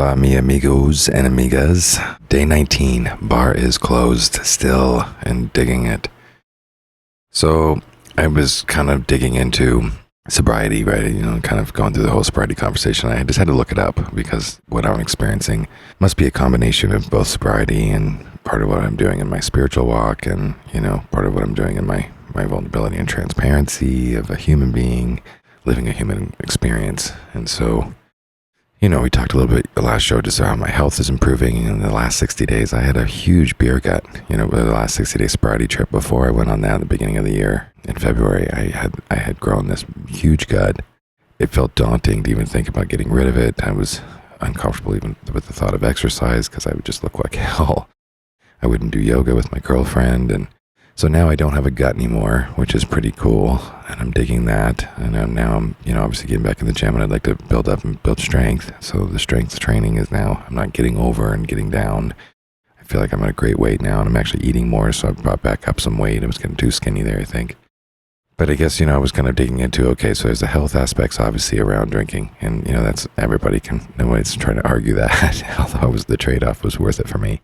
Hola, mi amigos and amigas. Day 19. Bar is closed still and digging it. So I was kind of digging into sobriety, right? Kind of going through the whole sobriety conversation. I just had to look it up because what I'm experiencing must be a combination of both sobriety and part of what I'm doing in my spiritual walk and, part of what I'm doing in my vulnerability and transparency of a human being living a human experience. And so, we talked a little bit the last show just how my health is improving. In the last 60 days, I had a huge beer gut, the last 60-day sobriety trip before I went on that at the beginning of the year. In February, I had grown this huge gut. It felt daunting to even think about getting rid of it. I was uncomfortable even with the thought of exercise because I would just look like hell. I wouldn't do yoga with my girlfriend. And so now I don't have a gut anymore, which is pretty cool. And I'm digging that. And now I'm, obviously getting back in the gym and I'd like to build up and build strength. So the strength training is now, I'm not getting over and getting down. I feel like I'm at a great weight now and I'm actually eating more. So I brought back up some weight. I was getting too skinny there, I think. But I guess, I was kind of digging into, okay, so there's the health aspects obviously around drinking. And, that's, everybody can, nobody's trying to argue that. Although the trade-off was worth it for me.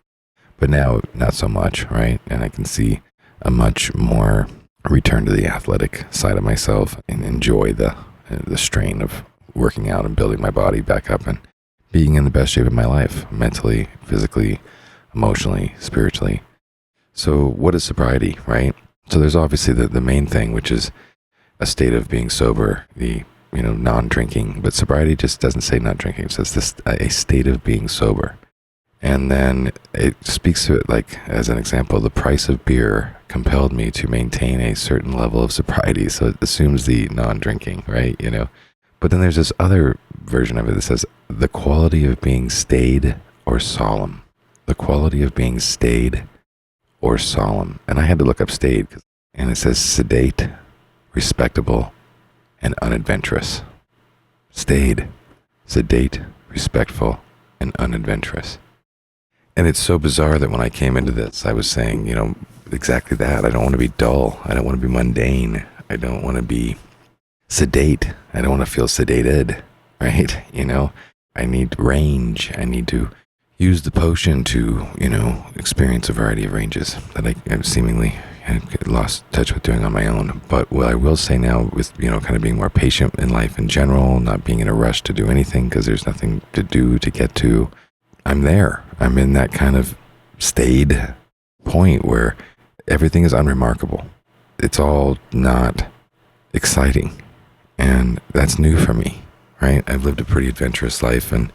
But now, not so much, right? And I can see a much more return to the athletic side of myself and enjoy the strain of working out and building my body back up and being in the best shape of my life, mentally, physically, emotionally, spiritually. So what is sobriety, right? So there's obviously the main thing, which is a state of being sober, the non-drinking, but sobriety just doesn't say not drinking. It says a state of being sober. And then it speaks to it like, as an example, the price of beer compelled me to maintain a certain level of sobriety. So it assumes the non-drinking, right? But then there's this other version of it that says the quality of being staid or solemn. The quality of being staid or solemn. And I had to look up staid, and it says sedate, respectable, and unadventurous. Staid, sedate, respectful, and unadventurous. And it's so bizarre that when I came into this, I was saying, exactly that. I don't want to be dull. I don't want to be mundane. I don't want to be sedate. I don't want to feel sedated, right? I need range. I need to use the potion to, experience a variety of ranges that I seemingly had lost touch with doing on my own. But what I will say now with, kind of being more patient in life in general, not being in a rush to do anything because there's nothing to do to get to, I'm there. I'm in that kind of staid point where everything is unremarkable. It's all not exciting. And that's new for me, right? I've lived a pretty adventurous life and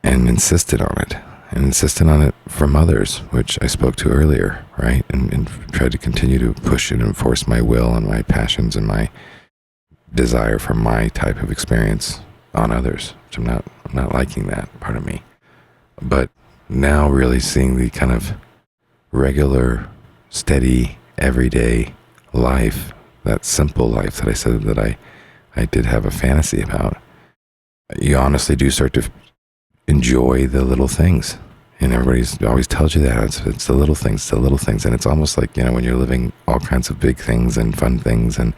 insisted on it. And insisted on it from others, which I spoke to earlier, right? And tried to continue to push and enforce my will and my passions and my desire for my type of experience on others, which I'm not liking that part of me. But now really seeing the kind of regular, steady, everyday life, that simple life that I said that I did have a fantasy about, you honestly do start to enjoy the little things. And everybody's always tells you that. It's the little things, And it's almost like, when you're living all kinds of big things and fun things and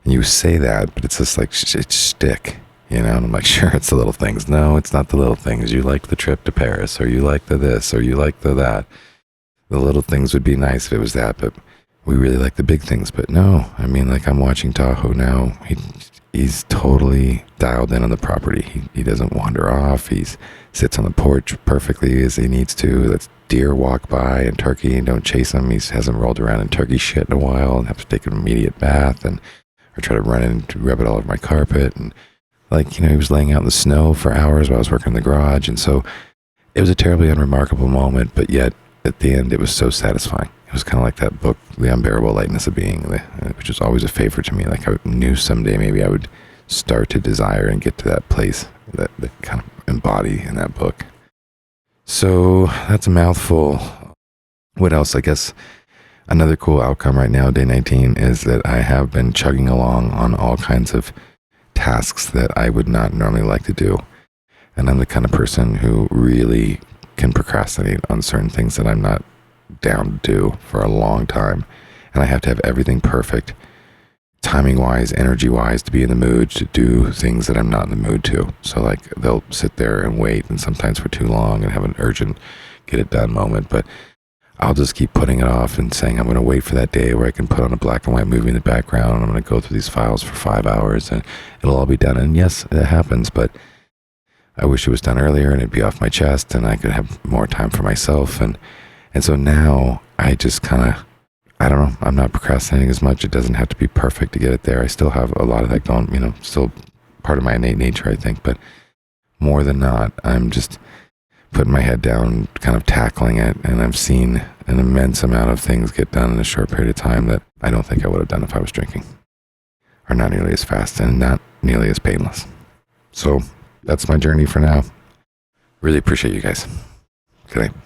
you say that, but it's just like, it's shtick. And I'm like, sure, it's the little things. No, it's not the little things. You like the trip to Paris, or you like the this, or you like the that. The little things would be nice if it was that, but we really like the big things. But no, I'm watching Tahoe now. He's totally dialed in on the property. He doesn't wander off. He sits on the porch perfectly as he needs to. Lets deer walk by and turkey and don't chase him. He hasn't rolled around in turkey shit in a while and have to take an immediate bath or try to run in and rub it all over my carpet. And he was laying out in the snow for hours while I was working in the garage. And so it was a terribly unremarkable moment, but yet at the end it was so satisfying. It was kind of like that book, The Unbearable Lightness of Being, which was always a favorite to me. Like I knew someday maybe I would start to desire and get to that place that kind of embody in that book. So that's a mouthful. What else? I guess another cool outcome right now, day 19, is that I have been chugging along on all kinds of tasks that I would not normally like to do. And I'm the kind of person who really can procrastinate on certain things that I'm not down to do for a long time. And I have to have everything perfect timing wise, energy wise, to be in the mood to do things that I'm not in the mood to. So like they'll sit there and wait, and sometimes for too long, and have an urgent get it done moment. But I'll just keep putting it off and saying I'm going to wait for that day where I can put on a black and white movie in the background, and I'm going to go through these files for 5 hours and it'll all be done. And yes, it happens, but I wish it was done earlier and it'd be off my chest and I could have more time for myself. And so now I just kind of, I don't know, I'm not procrastinating as much. It doesn't have to be perfect to get it there. I still have a lot of that going, still part of my innate nature, I think. But more than not, I'm just putting my head down, kind of tackling it. And I've seen an immense amount of things get done in a short period of time that I don't think I would have done if I was drinking. Or not nearly as fast and not nearly as painless. So that's my journey for now. Really appreciate you guys. Good night.